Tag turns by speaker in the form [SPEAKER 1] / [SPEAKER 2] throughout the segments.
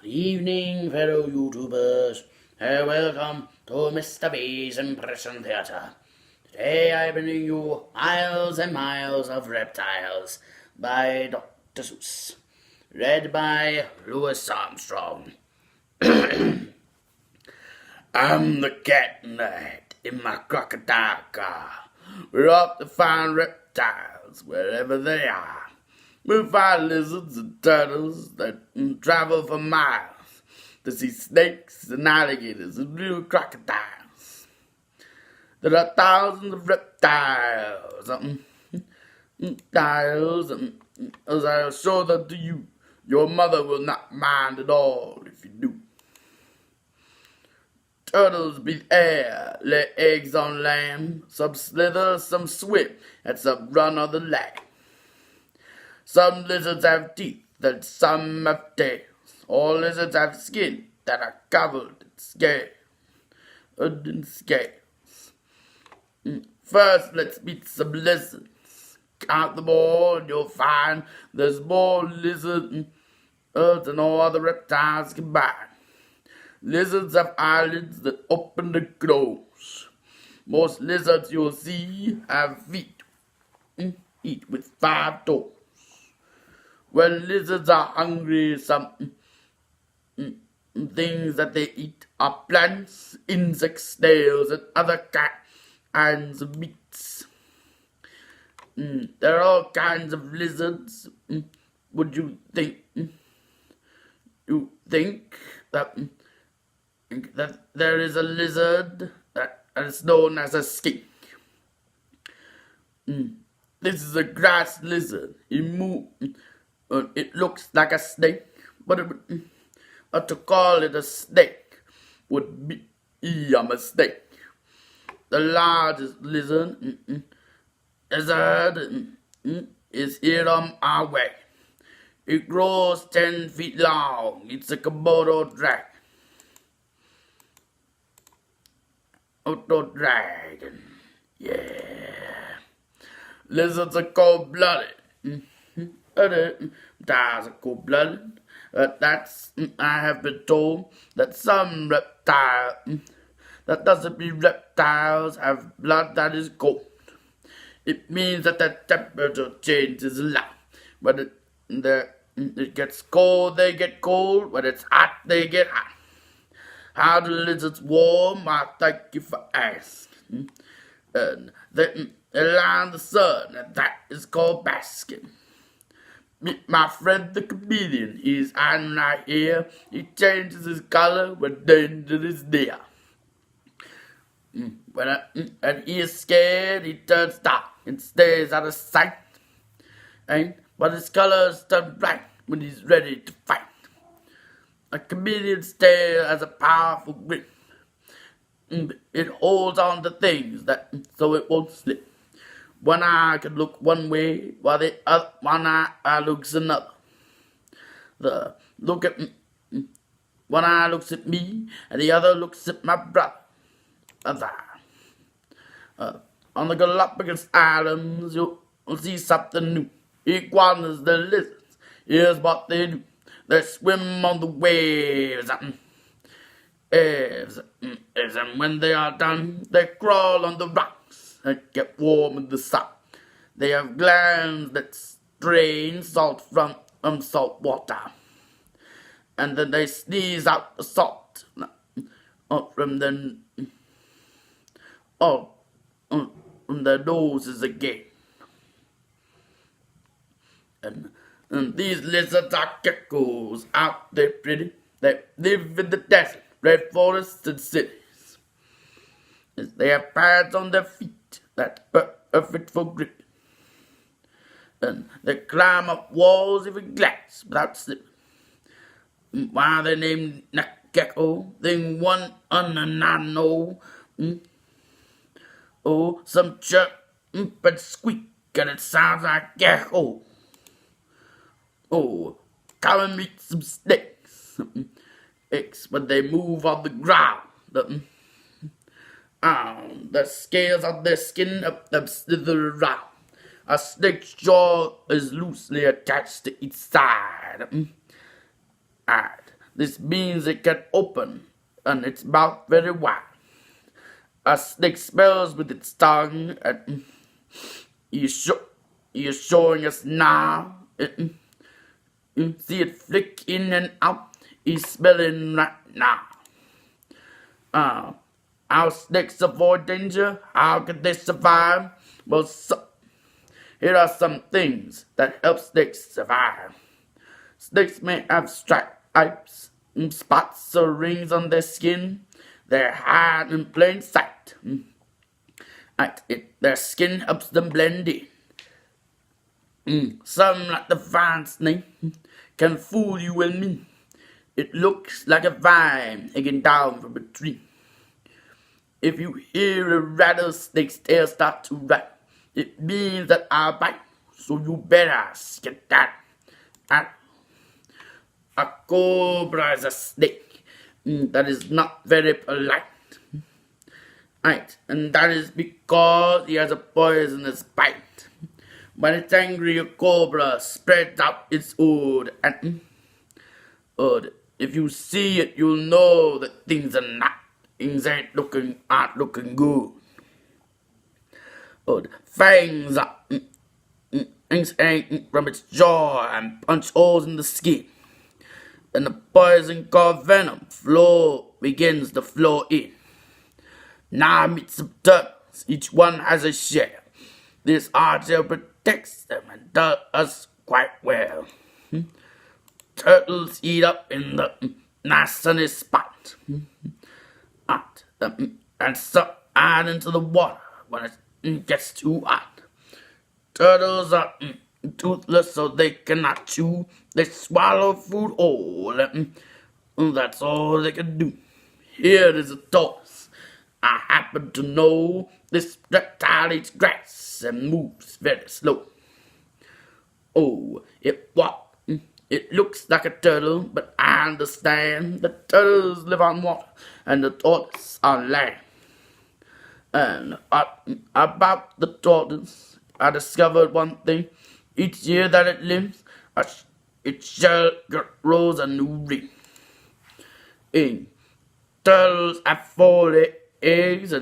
[SPEAKER 1] Evening, fellow YouTubers. Welcome to Mr.V's Impression Theatre. Today I bring you Miles and Miles of Reptiles by Dr. Seuss. Read by Louis Armstrong. I'm the cat in the hat in my crocodile car. We're off to find reptiles wherever they are. We'll find lizards and turtles that travel for miles to see snakes and alligators and real crocodiles. There are thousands of reptiles, as I'll show them to you. Your mother will not mind at all if you do. Turtles breathe air, lay eggs on land. Some slither, some swim, and some run on the land. Some lizards have teeth, and some have tails. All lizards have skin that are covered in scales. First, let's meet some lizards. Count them all, and you'll find there's more lizards than all other reptiles combined. Lizards have eyelids that open and close. Most lizards you'll see have feet, each with 5 toes. When lizards are hungry, some things that they eat are plants, insects, snails, and other kinds of meats. There are all kinds of lizards. Would you think that there is a lizard that is known as a skink? This is a grass lizard. It looks like a snake, but to call it a snake would be a mistake. The largest lizard is here on our way. It grows 10 feet long. It's a Komodo dragon. Dragon. Yeah. Lizards are cold-blooded. Reptiles are cold-blooded. I have been told that some reptiles, that doesn't mean reptiles have blood that is cold. It means that the temperature changes a lot. When it gets cold, they get cold. When it's hot, they get hot. How do lizards warm? I thank you for asking. They lie in the sun, and that is called basking. Meet my friend the chameleon. He's hiding right here. He changes his color when danger is near. And he is scared, he turns dark and stays out of sight. But his colors turn bright when he's ready to fight. A chameleon's tail has a powerful grip. It holds on to things so it won't slip. One eye can look one way, while the other one eye looks another. One eye looks at me, and the other looks at my brother. On the Galapagos Islands, you'll see something new. Iguanas, the lizards. Here's what they do. They swim on the waves. And when they are done, they crawl on the rocks and get warm in the sun. They have glands that drain salt from salt water. And then they sneeze out the salt from their noses again. And these lizards are geckos. Out there pretty. They live in the desert, red forests, and cities. They have pads on their feet that's perfect for grip. And they climb up walls, even glass, without slipping. Why they named gecko? Then one know. Some chirp and squeak, and it sounds like gecko. Come and meet some snakes. When they move on the ground. The scales on their skin up them slither around. A snake's jaw is loosely attached to each side. This means it can open and its mouth very wide. A snake smells with its tongue, and he is showing us now. You see it flick in and out. He's smelling right now. How snakes avoid danger? How can they survive? Well, here are some things that help snakes survive. Snakes may have stripes, spots or rings on their skin. They hide in plain sight. Their skin helps them blend in. Some, like the vine snake, can fool you and me. It looks like a vine hanging down from a tree. If you hear a rattlesnake's tail start to rattle, it means that I'll bite, so you better get that. A cobra is a snake that is not very polite. And that is because he has a poisonous bite. When it's angry, a cobra spreads out its hood, and if you see it, you'll know that things aren't looking good. Fangs hang from its jaw and punch holes in the skin. And the poison called venom begins to flow in. Now I meet some turtles. Each one has a share. This archer protects them and does us quite well. Turtles eat up in the nice sunny spot. And suck iron into the water when it gets too hot. Turtles are toothless, so they cannot chew. They swallow food whole. That's all they can do. Here is a tortoise. I happen to know this reptile eats grass and moves very slow. It looks like a turtle, but I understand that turtles live on water and the tortoise on land. And about the tortoise, I discovered one thing. Each year that it lives, its shell grows a new ring. Turtles have 4 eggs,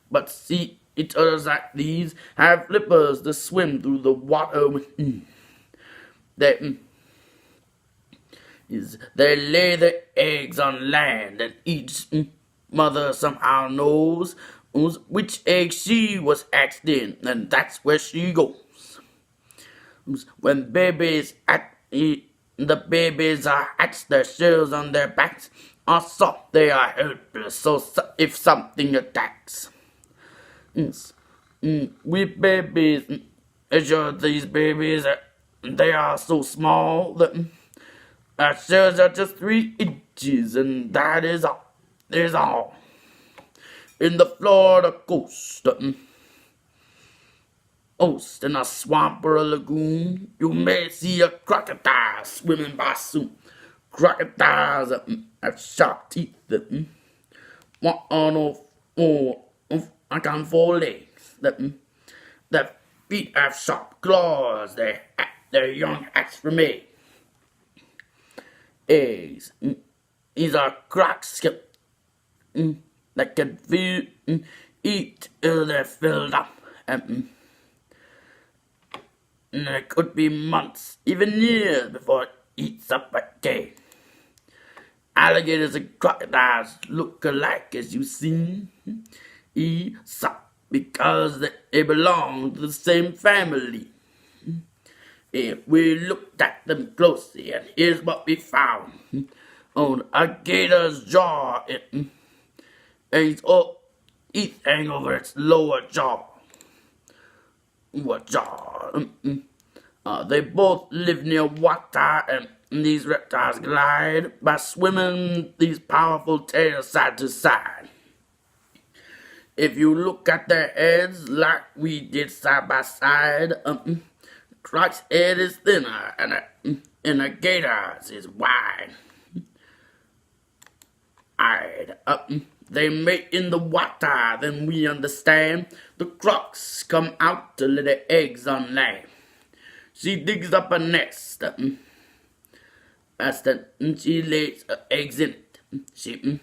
[SPEAKER 1] but sea turtles like these have flippers to swim through the water with. They lay their eggs on land, and each mother somehow knows which egg she was hatched in, and that's where she goes. When the babies are hatched, their shells on their backs are soft, they are helpless, so if something attacks. We babies measure these babies, they are so small that our shells are just 3 inches, and that is all. In the Florida coast, in a swamp or a lagoon, you may see a crocodile swimming by soon. Crocodiles have sharp teeth that on 4 legs. Their feet have sharp claws. Their young hatch from eggs. These are crocs that can eat till they're filled up. And it could be months, even years, before it eats up again. Alligators and crocodiles look alike, as you see. Because they belong to the same family. If we looked at them closely, and here's what we found. On a gator's jaw, teeth hang over its lower jaw. They both live near water, and these reptiles glide by swimming these powerful tails side to side. If you look at their heads like we did side by side, Croc's head is thinner, and a gator's is wide. They mate in the water, then we understand. The crocs come out to lay their eggs on land. She digs up a nest, as she lays her eggs in it. She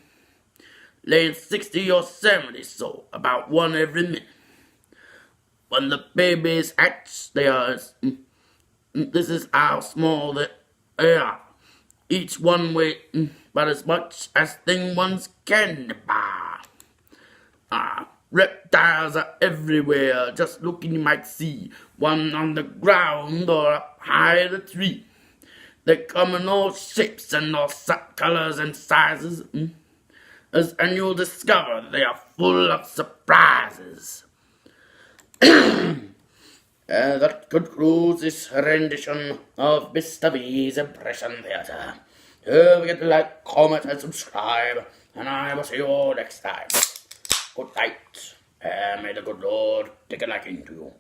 [SPEAKER 1] lays 60 or 70 so, about one every minute. When the babies hatch, they are. This is how small they are. Each one weighs about as much as thing one's candy bar. Reptiles are everywhere. Just looking, you might see one on the ground or up high in a tree. They come in all shapes and all colors and sizes. And you'll discover they are full of surprises. That concludes this rendition of Mr. V's Impression Theatre. Don't forget to like, comment, and subscribe, and I will see you all next time. Good night, and may the good Lord take a liking to you.